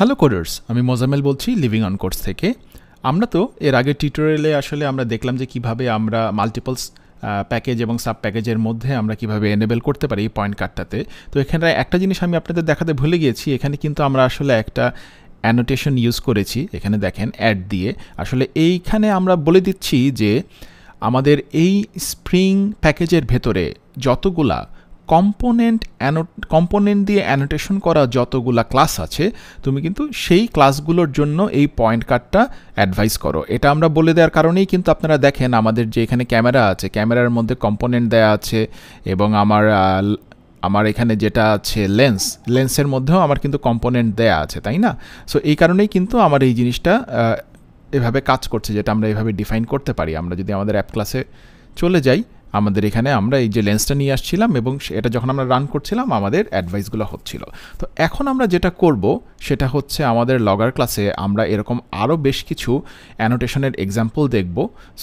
Hello coders, আমি মোজাম্মেল বলছি living on course থেকে। আমরা তো এর আগে টিউটোরিয়ালে আসলে আমরা দেখলাম যে কিভাবে আমরা মাল্টিপলস প্যাকেজ এবং সাব প্যাকেজের মধ্যে আমরা কিভাবে এনেবল করতে পারি পয়েন্ট কার্ডটাতে। তো এখানে একটা জিনিস আমি আপনাদের দেখাতে ভুলে গিয়েছি, এখানে কিন্তু আমরা আসলে একটা অ্যানোটেশন ইউজ করেছি। এখানে দেখেন অ্যাড দিয়ে আসলে এইখানে আমরা বলে দিচ্ছি যে আমাদের এই স্প্রিং প্যাকেজের ভেতরে যতগুলা কম্পোনেন্ট দিয়ে অ্যানোটেশন করা যতগুলা ক্লাস আছে, তুমি কিন্তু সেই ক্লাসগুলোর জন্য এই পয়েন্ট কার্ডটা অ্যাডভাইস করো। এটা আমরা বলে দেওয়ার কারণেই কিন্তু আপনারা দেখেন আমাদের যে এখানে ক্যামেরা আছে, ক্যামেরার মধ্যে কম্পোনেন্ট দেওয়া আছে, এবং আমার এখানে যেটা আছে লেন্সের মধ্যেও আমার কিন্তু কম্পোনেন্ট দেয়া আছে, তাই না? সো এই কারণেই কিন্তু আমার এই জিনিসটা এভাবে কাজ করছে, যেটা আমরা এভাবে ডিফাইন করতে পারি। আমরা যদি আমাদের অ্যাপ ক্লাসে চলে যাই, আমাদের এখানে আমরা এই যে লেন্সটা নিয়ে আসছিলাম এবং এটা যখন আমরা রান করছিলাম আমাদের অ্যাডভাইসগুলো হচ্ছিল। তো এখন আমরা যেটা করব সেটা হচ্ছে আমাদের লগর ক্লাসে আমরা এরকম আরও বেশ কিছু অ্যানোটেশনের এক্সাম্পল দেখব।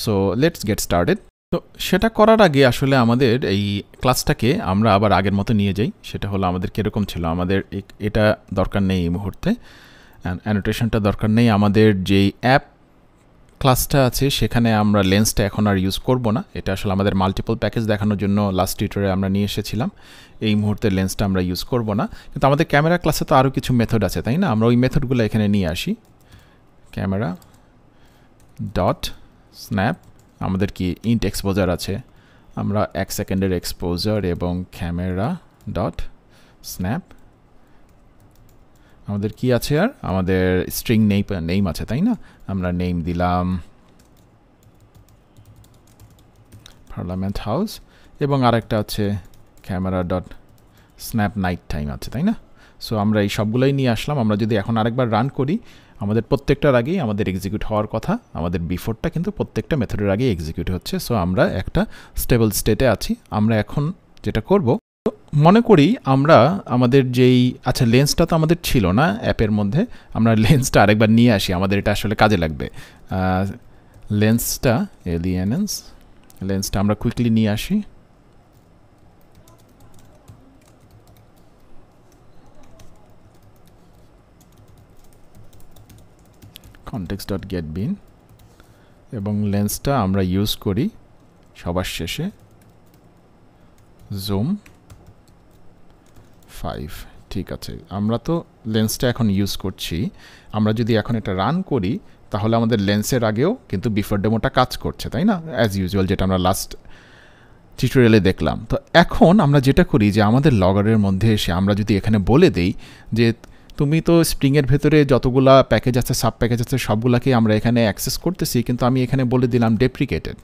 So let's get started. তো সেটা করার আগে আসলে আমাদের এই ক্লাসটাকে আমরা আবার আগের মতো নিয়ে যাই। সেটা হলো আমাদের কীরকম ছিল, আমাদের এটা দরকার নেই এই মুহূর্তে, অ্যানোটেশনটা দরকার নেই। আমাদের যেই অ্যাপ ক্লাসটা আছে সেখানে আমরা লেন্সটা এখন আর ইউজ করব না। এটা আসলে আমাদের মাল্টিপল প্যাকেজ দেখানোর জন্য লাস্ট টিউটোরিয়ালে আমরা নিয়ে এসেছিলাম। এই মুহূর্তে লেন্সটা আমরা ইউজ করব না, কিন্তু আমাদের ক্যামেরা ক্লাসে তো আরও কিছু মেথড আছে, তাই না? আমরা ওই মেথডগুলো এখানে নিয়ে আসি। ক্যামেরা ডট স্ন্যাপ, আমাদের কি ইন্ট এক্সপোজার আছে, আমরা 1 সেকেন্ডের এক্সপোজার এবং ক্যামেরা ডট স্ন্যাপ আমাদের কি আছে, আর আমাদের স্ট্রিং নেম আছে, তাই না? আমরা নেম দিলাম পার্লামেন্ট হাউস, এবং আরেকটা আছে camera dot snap night time আছে, তাই না? সো আমরা এই সবগুলোই নিয়ে আসলাম। আমরা যদি এখন আরেকবার রান করি, আমাদের প্রত্যেকটার আগেই আমাদের এক্সিকিউট হওয়ার কথা, আমাদের বিফোরটা কিন্তু প্রত্যেকটা মেথডের আগেই এক্সিকিউট হচ্ছে। সো আমরা একটা স্টেবল স্টেটে আছি। আমরা এখন যেটা করব, মনে করি আমরা আমাদের যেই লেন্সটা তো আমাদের ছিল না অ্যাপের মধ্যে, আমরা লেন্সটা আরেকবার নিয়ে আসি, আমাদের এটা আসলে কাজে লাগবে। লেন্সটা আমরা কুইকলি নিয়ে আসি। context.getBean, এবং লেন্সটা আমরা ইউজ করি সবার শেষে জুম 5। ঠিক আছে, আমরা তো লেন্সটা এখন ইউজ করছি। আমরা যদি এখন এটা রান করি তাহলে আমাদের লেন্সের আগেও কিন্তু বিফোর ডেমোটা কাজ করছে, তাই না? অ্যাজ ইউজুয়াল, যেটা আমরা লাস্ট টিউটোরিয়ালে দেখলাম। তো এখন আমরা যেটা করি যে আমাদের লগরের মধ্যে এসে আমরা যদি এখানে বলে দেই যে তুমি তো স্প্রিংয়ের ভেতরে যতগুলা প্যাকেজ আছে, সাব প্যাকেজ আছে, সবগুলাকেই আমরা এখানে অ্যাক্সেস করতেছি, কিন্তু আমি এখানে বলে দিলাম ডেপ্রিকেটেড।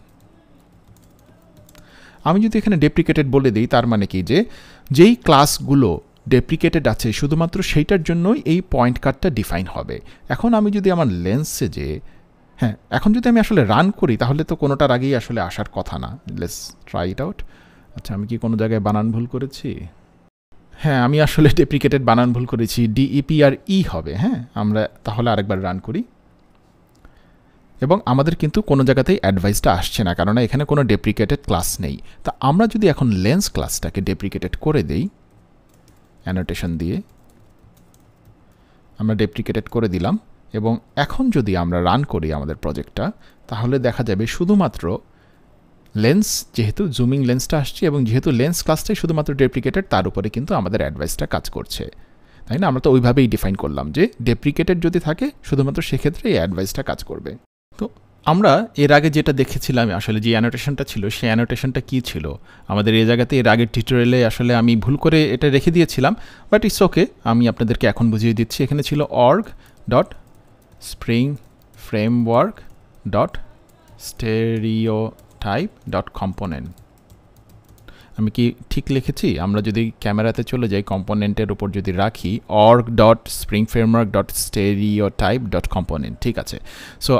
আমি যদি এখানে ডেপ্রিকেটেড বলে দিই, তার মানে কি যে যেই ক্লাসগুলো ডেপ্রিকেটেড আছে শুধুমাত্র সেইটার জন্যই এই পয়েন্ট কার্ডটা ডিফাইন হবে। এখন আমি যদি আমার লেন্সে এখন যদি আমি আসলে রান করি তাহলে তো কোনোটার আগেই আসলে আসার কথা না। Let's try it out. আচ্ছা, আমি কি কোনো জায়গায় বানান ভুল করেছি? হ্যাঁ, আমি আসলে ডেপ্রিকেটেড বানান ভুল করেছি, DEPRE হবে। আমরা তাহলে আরেকবার রান করি, এবং আমাদের কিন্তু কোনো জায়গাতেই অ্যাডভাইসটা আসছে না, কারণ এখানে কোনো ডেপ্রিকেটেড ক্লাস নেই। তা আমরা যদি এখন লেন্স ক্লাসটাকে ডেপ্রিকেটেড করে দেই অ্যানোটেশন দিয়ে, আমরা ডেপ্রিকেটেড করে দিলাম, এবং এখন যদি আমরা রান করি আমাদের প্রজেক্টটা, তাহলে দেখা যাবে শুধুমাত্র লেন্স, যেহেতু জুমিং লেন্সটা আসছে এবং যেহেতু লেন্স ক্লাসটাই শুধুমাত্র ডেপ্রিকেটেড, তার উপরে কিন্তু আমাদের অ্যাডভাইসটা কাজ করছে, তাই না? আমরা তো ওইভাবেই ডিফাইন করলাম যে ডেপ্রিকেটেড যদি থাকে শুধুমাত্র সেক্ষেত্রে এই অ্যাডভাইসটা কাজ করবে। তো আমরা এর আগে যেটা দেখেছিলাম আসলে যে অ্যানোটেশনটা ছিল, সেই অ্যানোটেশনটা কী ছিল আমাদের এই জায়গাতে, এর আগের টিউটোরিয়ালে আসলে আমি ভুল করে এটা রেখে দিয়েছিলাম, বাট ইটস ওকে, আমি আপনাদেরকে এখন বুঝিয়ে দিচ্ছি। এখানে ছিল org.springframework.stereotype.component। আমি কি ঠিক লিখেছি? আমরা যদি ক্যামেরাতে চলে যাই, কম্পোনেন্টের উপর যদি রাখি org.springframework.stereotype.component, ঠিক আছে। সো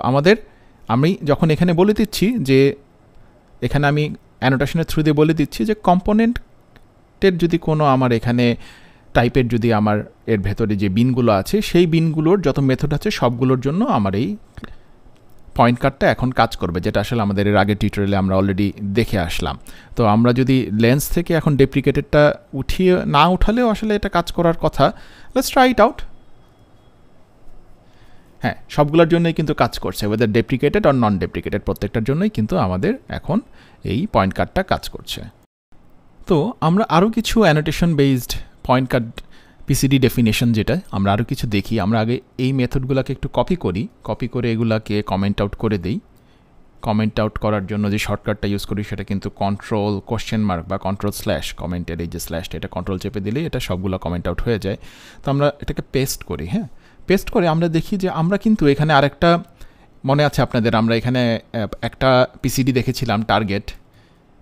আমি যখন এখানে বলে দিচ্ছি যে এখানে আমি অ্যানোটেশনের থ্রু দিয়ে বলে দিচ্ছি যে কম্পোনেন্টের যদি কোনো আমার এখানে টাইপের যদি আমার এর ভেতরে যে বিনগুলো আছে, সেই বিনগুলোর যত মেথড আছে সবগুলোর জন্য আমার এই পয়েন্ট কার্ডটা এখন কাজ করবে, যেটা আসলে আমাদের এর আগের টিউটোরিয়ালে আমরা অলরেডি দেখে আসলাম। তো আমরা যদি লেন্স থেকে এখন ডেপ্রিকেটেডটা না উঠালেও আসলে এটা কাজ করার কথা। Let's try it out. হ্যাঁ, সবগুলোর জন্যই কিন্তু কাজ করছে, ওয়েদার ডেপ্রিকেটেড আর নন ডেপ্রিকেটেড প্রত্যেকটার জন্যই কিন্তু আমাদের এখন এই পয়েন্ট কার্ডটা কাজ করছে। তো আমরা আরও কিছু annotation based point card PCD definition যেটা আমরা আরও কিছু দেখি। আমরা আগে এই মেথডগুলোকে একটু কপি করে এগুলাকে কমেন্ট আউট করে দিই। কমেন্ট আউট করার জন্য যে শর্টকাটটা ইউজ করি সেটা কিন্তু কন্ট্রোল কোশ্চেন মার্ক বা কন্ট্রোল স্ল্যাশ, কমেন্টের এই যে স্ল্যাশটা এটা কন্ট্রোল চেপে দিলেই এটা সবগুলো কমেন্ট আউট হয়ে যায়। তো আমরা এটাকে পেস্ট করি। হ্যাঁ, পেস্ট করে আমরা দেখি যে আমরা কিন্তু এখানে আরেকটা, মনে আছে আপনাদের, আমরা এখানে একটা পিসিডি দেখেছিলাম টার্গেট,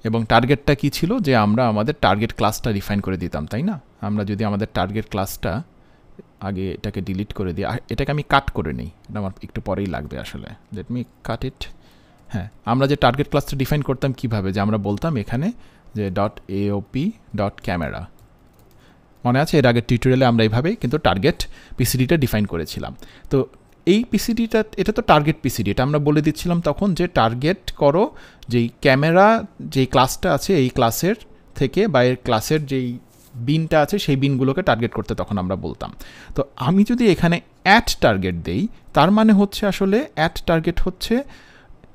এবং টার্গেটটা কি ছিল যে আমরা আমাদের টার্গেট ক্লাসটা রিফাইন করে দিতাম, তাই না? আমরা যদি আমাদের টার্গেট ক্লাসটা আগে এটাকে ডিলিট করে দিই, এটাকে আমি কাট করে নিই, এটা আমার একটু পরেই লাগবে আসলে, লেট মি কাট ইট। হ্যাঁ, আমরা যে টার্গেট ক্লাসটা ডিফাইন করতাম কিভাবে, যে আমরা বলতাম এখানে যে .aop.camera, মনে আছে এর আগের টিউটোরিয়ালে আমরা এইভাবেই কিন্তু টার্গেট পিসিডিটা ডিফাইন করেছিলাম। তো এই পিসিডিটা, এটা তো টার্গেট পিসিডি, এটা আমরা বলে দিচ্ছিলাম তখন যে টার্গেট করো যেই ক্যামেরা, যেই ক্লাসটা আছে এই ক্লাসের থেকে বা এর ক্লাসের যেই বিনটা আছে সেই বিনগুলোকে টার্গেট করতে তখন আমরা বলতাম। তো আমি যদি এখানে অ্যাট টার্গেট দেই, তার মানে হচ্ছে আসলে অ্যাট টার্গেট হচ্ছে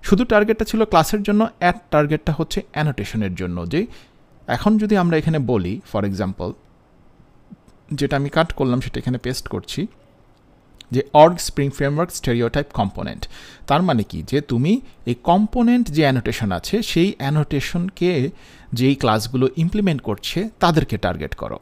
শুধু টার্গেটটা ছিল ক্লাসের জন্য, অ্যাট টার্গেটটা হচ্ছে অ্যানোটেশনের জন্য। যে এখন যদি আমরা এখানে বলি ফর এক্সাম্পল, যেটা আমি কাট করলাম সেটা এখানে পেস্ট করছি, যে org spring framework stereotype component, তার মানে কি যে তুমি এই কম্পোনেন্ট যে অ্যানোটেশন আছে সেই অ্যানোটেশনকে যেই ক্লাসগুলো ইমপ্লিমেন্ট করছে তাদেরকে টার্গেট করো।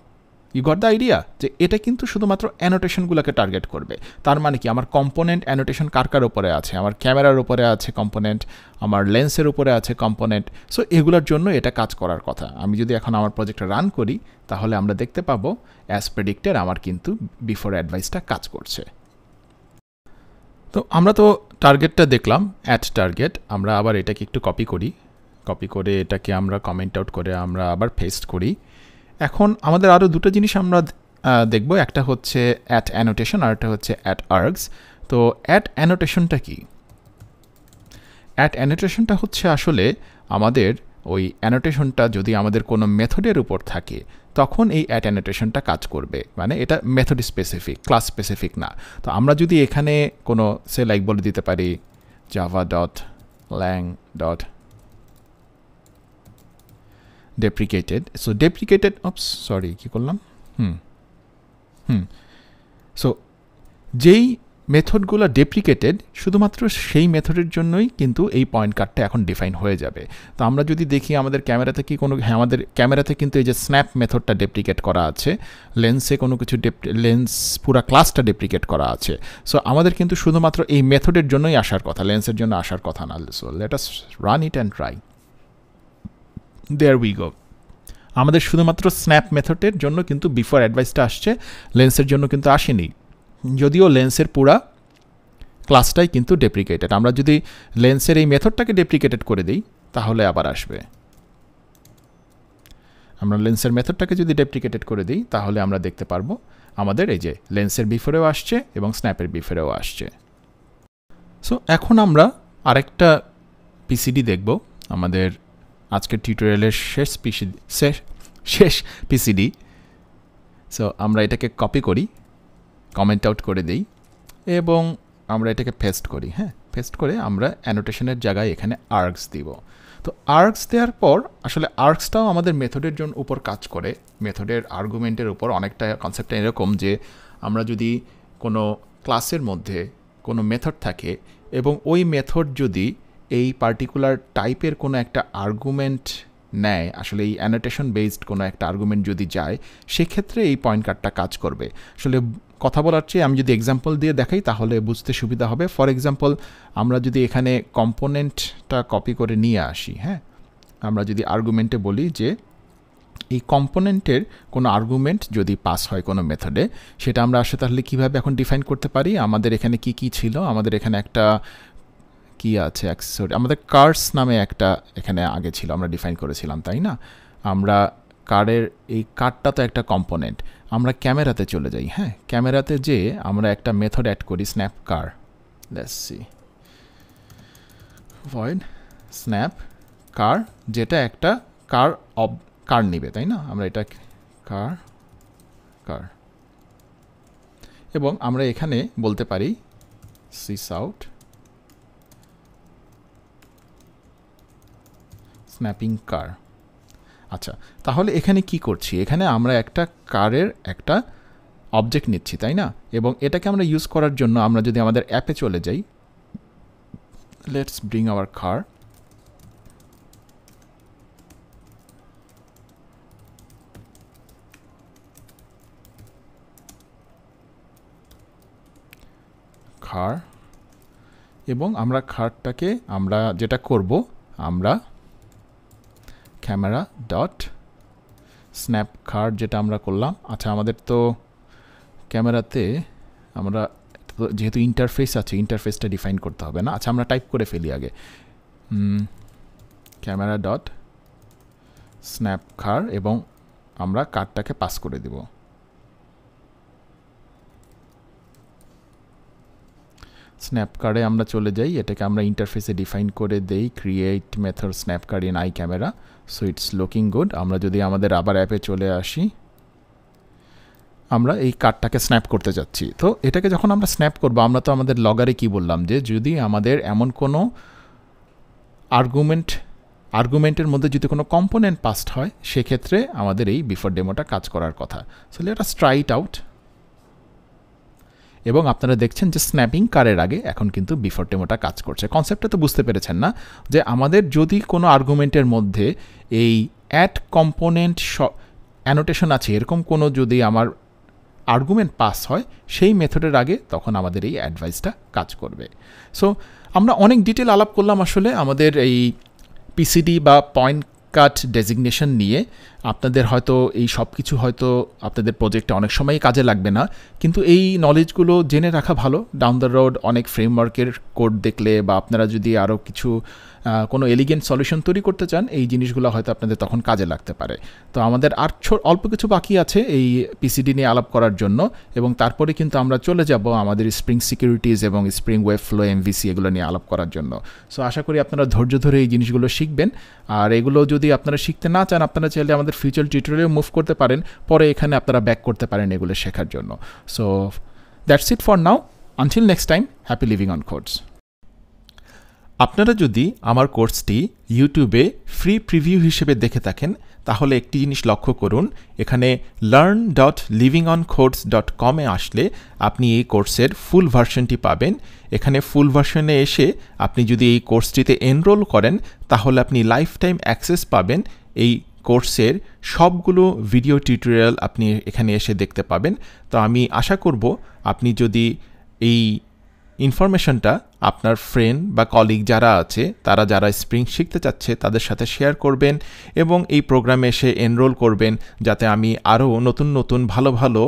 ইউ গট দ্য আইডিয়া, যে এটা কিন্তু শুধুমাত্র অ্যানোটেশনগুলোকে টার্গেট করবে। তার মানে কি আমার কম্পোনেন্ট অ্যানোটেশন কার কার উপরে আছে, আমার ক্যামেরার উপরে আছে কম্পোনেন্ট, আমার লেন্সের উপরে আছে কম্পোনেন্ট, সো এগুলোর জন্য এটা কাজ করার কথা। আমি যদি এখন আমার প্রজেক্টটা রান করি তাহলে আমরা দেখতে পাবো অ্যাজ প্রেডিক্টেড আমার কিন্তু বিফোর অ্যাডভাইসটা কাজ করছে। তো আমরা তো টার্গেটটা দেখলাম, অ্যাট টার্গেট। আমরা আবার এটাকে একটু কপি করে এটাকে আমরা কমেন্ট আউট করে আমরা আবার পেস্ট করি। এখন আমাদের আরও দুটো জিনিস আমরা দেখব, একটা হচ্ছে অ্যাট অ্যানোটেশন আর একটা হচ্ছে অ্যাট আর্গস। তো অ্যাট অ্যানোটেশনটা কি? অ্যাট অ্যানোটেশনটা হচ্ছে আসলে আমাদের ওই অ্যানোটেশনটা যদি আমাদের কোনো মেথডের উপর থাকে তখন এই অ্যাট অ্যানোটেশনটা কাজ করবে, মানে এটা মেথড স্পেসিফিক, ক্লাস স্পেসিফিক না। তো আমরা যদি এখানে কোনো লাইক বলে দিতে পারি java.lang.deprecated, সো deprecated, সরি কি করলাম, সো যেই মেথডগুলো ডেপ্রিকেটেড শুধুমাত্র সেই মেথডের জন্যই কিন্তু এই পয়েন্ট কার্ডটা এখন ডিফাইন হয়ে যাবে। তো আমরা যদি দেখি আমাদের ক্যামেরাতে কি কোনো, হ্যাঁ আমাদের ক্যামেরাতে কিন্তু এই যে স্ন্যাপ মেথডটা ডেপ্রিকেট করা আছে, লেন্সে কোনো কিছু লেন্স পুরা ক্লাসটা ডেপ্রিকেট করা আছে। সো আমাদের কিন্তু শুধুমাত্র এই মেথডের জন্যই আসার কথা, লেন্সের জন্য আসার কথা না। So let us run it and try. There we go, আমাদের শুধুমাত্র স্ন্যাপ মেথডের জন্য কিন্তু বিফোর অ্যাডভাইসটা আসছে, লেন্সের জন্য কিন্তু আসেনি, যদিও লেন্সের পুরা ক্লাসটাই কিন্তু ডেপ্রিকেটেড। আমরা যদি লেন্সের এই মেথডটাকে ডেপ্রিকেটেড করে দিই তাহলে আবার আসবে। আমরা লেন্সের মেথডটাকে যদি ডেপ্রিকেটেড করে দিই তাহলে আমরা দেখতে পারবো আমাদের এই যে লেন্সের বিফোরেও আসছে এবং স্ন্যাপের বিফোরেও আসছে। সো এখন আমরা আরেকটা পিসিডি দেখব, আমাদের আজকের টিউটোরিয়ালের শেষ পিসিডি। সো আমরা এটাকে কপি করি, কমেন্ট আউট করে দিই এবং আমরা এটাকে পেস্ট করি। হ্যাঁ, পেস্ট করে আমরা অ্যানোটেশনের জায়গায় এখানে আর্গস দিব। তো আর্গস দেওয়ার পর আসলে আর্গসটাও আমাদের মেথডের জন্য উপর কাজ করে, মেথডের আর্গুমেন্টের উপর। অনেকটা কনসেপ্টটা এরকম যে আমরা যদি কোনো ক্লাসের মধ্যে কোনো মেথড থাকে এবং ওই মেথড যদি এই পার্টিকুলার টাইপের কোনো একটা আর্গুমেন্ট নেয়, আসলে এই অ্যানোটেশন বেসড কোনো একটা আর্গুমেন্ট যদি যায়, সেক্ষেত্রে এই পয়েন্ট কার্ডটা কাজ করবে। আসলে কথা বলার চেয়ে আমি যদি এক্সাম্পল দিয়ে দেখাই তাহলে বুঝতে সুবিধা হবে। ফর এক্সাম্পল, আমরা যদি এখানে কম্পোনেন্টটা কপি করে নিয়ে আসি, হ্যাঁ, আমরা যদি আর্গুমেন্টে বলি যে এই কম্পোনেন্টের কোনো আর্গুমেন্ট যদি পাস হয় কোনো মেথডে, সেটা আমরা আসলে তাহলে কীভাবে এখন ডিফাইন করতে পারি। আমাদের এখানে কি ছিল, আমাদের এখানে একটা কি আছে অ্যাক্সেসরি, আমাদের কার্স নামে একটা এখানে আগে ছিল, আমরা ডিফাইন করেছিলাম, তাই না? আমরা কারের এই কারটা তো একটা কম্পোনেন্ট। আমরা ক্যামেরাতে চলে যাই। হ্যাঁ, ক্যামেরাতে যে আমরা একটা মেথড অ্যাড করি snap car, let's see void snap car, যেটা একটা কার নিবে, তাই না? আমরা এটা কার এবং আমরা এখানে বলতে পারি sys out স্ন্যাপিং কার। আচ্ছা, তাহলে এখানে কি করছি? এখানে আমরা একটা কারের একটা অবজেক্ট নিচ্ছি, তাই না? এবং এটাকে আমরা ইউজ করার জন্য আমরা যদি আমাদের অ্যাপে চলে যাই, লেটস ব্রিং আওয়ার কার। কার, এবং আমরা কারটাকে আমরা যেটা করব, আমরা ক্যামেরা ডট স্ন্যাপ কার যেটা আমরা করলাম। আচ্ছা, আমাদের তো ক্যামেরাতে আমরা যেহেতু ইন্টারফেস আছে, ইন্টারফেসটা ডিফাইন করতে হবে না। আচ্ছা, আমরা টাইপ করে ফেলি আগে, ক্যামেরা ডট স্ন্যাপ কার, এবং আমরা কারটাকে পাস করে দেব। স্ন্যাপ কারে আমরা চলে যাই, এটাকে আমরা ইন্টারফেসে ডিফাইন করে দেই create method snap car in I camera. So it's looking good. আমরা যদি আমাদের আবার অ্যাপে চলে আসি, আমরা এই কার্ডটাকে স্ন্যাপ করতে যাচ্ছি। তো এটাকে যখন আমরা স্ন্যাপ করব, আমরা তো আমাদের লগারে কি বললাম যে যদি আমাদের এমন কোনো আর্গুমেন্টের মধ্যে যদি কোনো কম্পোনেন্ট পাসড হয়, সেক্ষেত্রে আমাদের এই বিফোর ডেমোটা কাজ করার কথা। So let us try it out. এবং আপনারা দেখছেন যে স্ন্যাপিং কারের আগে এখন কিন্তু বিফোর ডেমোটা কাজ করছে। কনসেপ্টটা তো বুঝতে পেরেছেন না? যে আমাদের যদি কোনো আর্গুমেন্টের মধ্যে এই অ্যাড কম্পোনেন্ট অ্যানোটেশন আছে, এরকম কোনো যদি আমার আর্গুমেন্ট পাস হয় সেই মেথডের আগে, তখন আমাদের এই অ্যাডভাইসটা কাজ করবে। সো আমরা অনেক ডিটেল আলাপ করলাম আসলে আমাদের এই পিসিডি বা পয়েন্ট কাট ডেজিগনেশন নিয়ে। আপনাদের হয়তো এই সব কিছু হয়তো আপনাদের প্রজেক্টে অনেক সময়ই কাজে লাগবে না, কিন্তু এই নলেজগুলো জেনে রাখা ভালো। ডাউন দ্য রোড অনেক ফ্রেমওয়ার্কের কোড দেখলে বা আপনারা যদি আরও কিছু কোনো এলিগেন্ট সলিউশন তৈরি করতে চান, এই জিনিসগুলো হয়তো আপনাদের তখন কাজে লাগতে পারে। তো আমাদের আর অল্প কিছু বাকি আছে এই পিসিডি নিয়ে আলাপ করার জন্য, এবং তারপরে কিন্তু আমরা চলে যাব আমাদের স্প্রিং সিকিউরিটিজ এবং স্প্রিং ওয়েব ফ্লো এমভিসি এগুলো নিয়ে আলাপ করার জন্য। সো আশা করি আপনারা ধৈর্য ধরে এই জিনিসগুলো শিখবেন। আর এগুলো যদি আপনারা শিখতে না চান, আপনারা চাইলে আমাদের ফিউচার টিউটোরিয়ালে মুভ করতে পারেন, পরে এখানে আপনারা ব্যাক করতে পারেন এগুলো শেখার জন্য। So that's it for now. Until next time, happy living on codes. আপনারা যদি আমার কোর্সটি ইউটিউবে ফ্রি প্রিভিউ হিসেবে দেখে থাকেন, তাহলে একটি জিনিস লক্ষ্য করুন, এখানে learn.livingoncodes.com এ আসলে আপনি এই কোর্সের ফুল ভার্সনটি পাবেন। এখানে ফুল ভার্সনে এসে আপনি যদি এই কোর্সটিতে এনরোল করেন, তাহলে আপনি লাইফ টাইম অ্যাক্সেস পাবেন এই কোর্সের সবগুলো ভিডিও টিউটোরিয়াল আপনি এখানে এসে দেখতে পাবেন। তো আমি আশা করব আপনি যদি এই ইনফরমেশনটা আপনার ফ্রেন্ড বা কলিগ যারা আছে, তারা যারা স্প্রিং শিখতে চাচ্ছে তাদের সাথে শেয়ার করবেন এবং এই প্রোগ্রামে এসে এনরোল করবেন, যাতে আমি আরও নতুন নতুন ভালো ভালো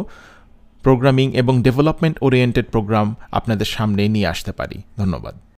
প্রোগ্রামিং এবং ডেভেলপমেন্ট ওরিয়েন্টেড প্রোগ্রাম আপনাদের সামনে নিয়ে আসতে পারি। ধন্যবাদ।